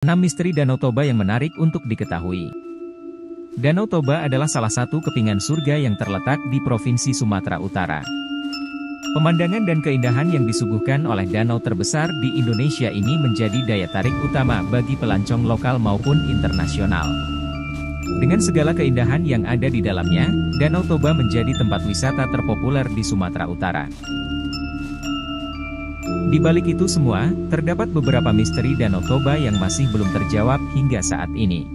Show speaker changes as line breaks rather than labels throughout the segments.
6 misteri Danau Toba yang menarik untuk diketahui. Danau Toba adalah salah satu kepingan surga yang terletak di Provinsi Sumatera Utara. Pemandangan dan keindahan yang disuguhkan oleh danau terbesar di Indonesia ini menjadi daya tarik utama bagi pelancong lokal maupun internasional. Dengan segala keindahan yang ada di dalamnya, Danau Toba menjadi tempat wisata terpopuler di Sumatera Utara. Di balik itu semua, terdapat beberapa misteri Danau Toba yang masih belum terjawab hingga saat ini.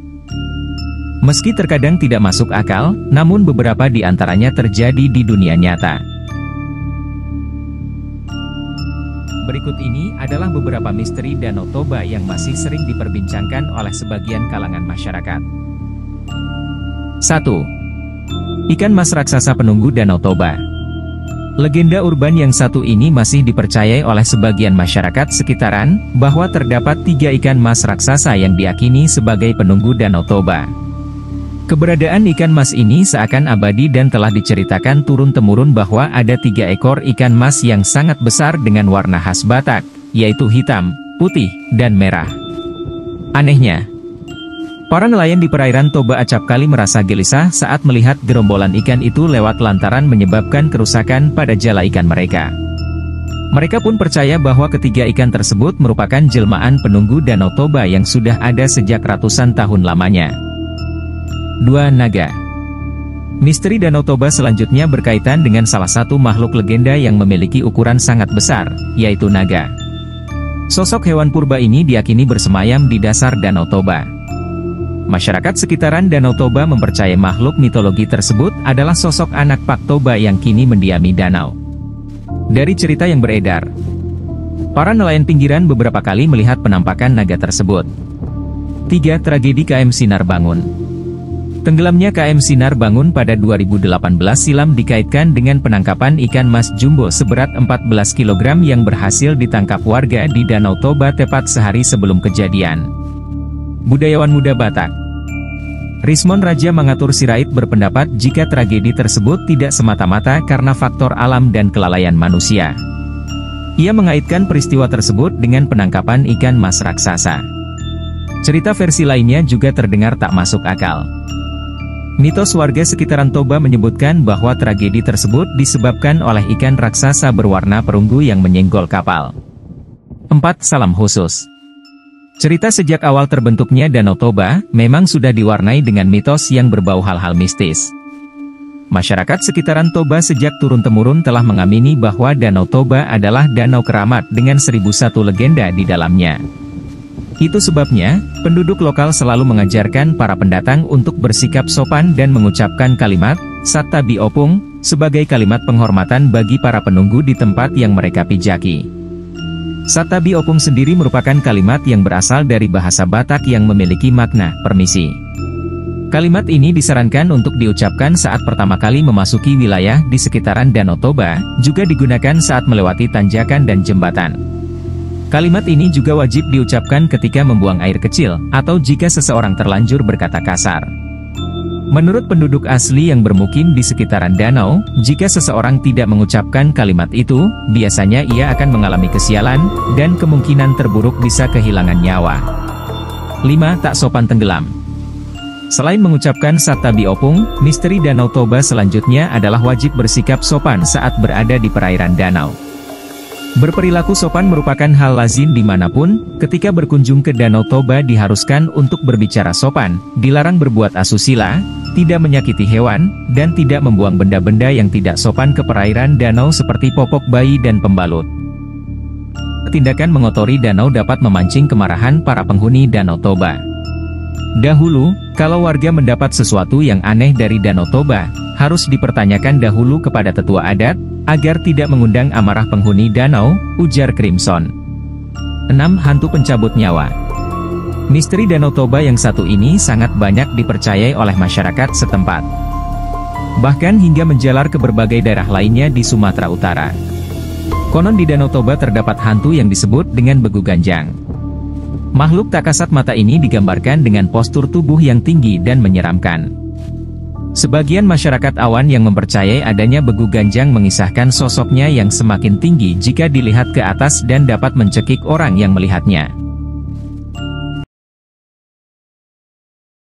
Meski terkadang tidak masuk akal, namun beberapa di antaranya terjadi di dunia nyata. Berikut ini adalah beberapa misteri Danau Toba yang masih sering diperbincangkan oleh sebagian kalangan masyarakat. 1. Ikan mas raksasa penunggu Danau Toba. Legenda urban yang satu ini masih dipercayai oleh sebagian masyarakat sekitaran, bahwa terdapat 3 ikan mas raksasa yang diyakini sebagai penunggu Danau Toba. Keberadaan ikan mas ini seakan abadi dan telah diceritakan turun-temurun bahwa ada 3 ekor ikan mas yang sangat besar dengan warna khas Batak, yaitu hitam, putih, dan merah. Anehnya, para nelayan di perairan Toba acapkali merasa gelisah saat melihat gerombolan ikan itu lewat lantaran menyebabkan kerusakan pada jala ikan mereka. Mereka pun percaya bahwa ketiga ikan tersebut merupakan jelmaan penunggu Danau Toba yang sudah ada sejak ratusan tahun lamanya. 2. Naga. Misteri Danau Toba selanjutnya berkaitan dengan salah satu makhluk legenda yang memiliki ukuran sangat besar, yaitu naga. Sosok hewan purba ini diyakini bersemayam di dasar Danau Toba. Masyarakat sekitaran Danau Toba mempercayai makhluk mitologi tersebut adalah sosok anak Pak Toba yang kini mendiami danau. Dari cerita yang beredar, para nelayan pinggiran beberapa kali melihat penampakan naga tersebut. 3. Tragedi KM Sinar Bangun. Tenggelamnya KM Sinar Bangun pada 2018 silam dikaitkan dengan penangkapan ikan mas jumbo seberat 14 kg yang berhasil ditangkap warga di Danau Toba tepat sehari sebelum kejadian. Budayawan muda Batak Rismon Raja Mangatur Sirait berpendapat jika tragedi tersebut tidak semata-mata karena faktor alam dan kelalaian manusia. Ia mengaitkan peristiwa tersebut dengan penangkapan ikan mas raksasa. Cerita versi lainnya juga terdengar tak masuk akal. Mitos warga sekitaran Toba menyebutkan bahwa tragedi tersebut disebabkan oleh ikan raksasa berwarna perunggu yang menyenggol kapal. 4. Salam khusus. Cerita sejak awal terbentuknya Danau Toba memang sudah diwarnai dengan mitos yang berbau hal-hal mistis. Masyarakat sekitaran Toba sejak turun-temurun telah mengamini bahwa Danau Toba adalah danau keramat dengan 1001 legenda di dalamnya. Itu sebabnya, penduduk lokal selalu mengajarkan para pendatang untuk bersikap sopan dan mengucapkan kalimat, Sattabi Opung, sebagai kalimat penghormatan bagi para penunggu di tempat yang mereka pijaki. Sattabi Opung sendiri merupakan kalimat yang berasal dari bahasa Batak yang memiliki makna, permisi. Kalimat ini disarankan untuk diucapkan saat pertama kali memasuki wilayah di sekitaran Danau Toba, juga digunakan saat melewati tanjakan dan jembatan. Kalimat ini juga wajib diucapkan ketika membuang air kecil, atau jika seseorang terlanjur berkata kasar. Menurut penduduk asli yang bermukim di sekitaran danau, jika seseorang tidak mengucapkan kalimat itu, biasanya ia akan mengalami kesialan, dan kemungkinan terburuk bisa kehilangan nyawa. 5. Tak sopan tenggelam. Selain mengucapkan Sattabi Opung, misteri Danau Toba selanjutnya adalah wajib bersikap sopan saat berada di perairan danau. Berperilaku sopan merupakan hal lazim dimanapun, ketika berkunjung ke Danau Toba diharuskan untuk berbicara sopan, dilarang berbuat asusila, tidak menyakiti hewan, dan tidak membuang benda-benda yang tidak sopan ke perairan danau seperti popok bayi dan pembalut. Tindakan mengotori danau dapat memancing kemarahan para penghuni Danau Toba. Dahulu, kalau warga mendapat sesuatu yang aneh dari Danau Toba, harus dipertanyakan dahulu kepada tetua adat, agar tidak mengundang amarah penghuni danau, ujar Crimson. 6. Hantu pencabut nyawa. Misteri Danau Toba yang satu ini sangat banyak dipercayai oleh masyarakat setempat. Bahkan hingga menjalar ke berbagai daerah lainnya di Sumatera Utara. Konon di Danau Toba terdapat hantu yang disebut dengan begu ganjang. Makhluk tak kasat mata ini digambarkan dengan postur tubuh yang tinggi dan menyeramkan. Sebagian masyarakat awan yang mempercayai adanya begu ganjang mengisahkan sosoknya yang semakin tinggi jika dilihat ke atas dan dapat mencekik orang yang melihatnya.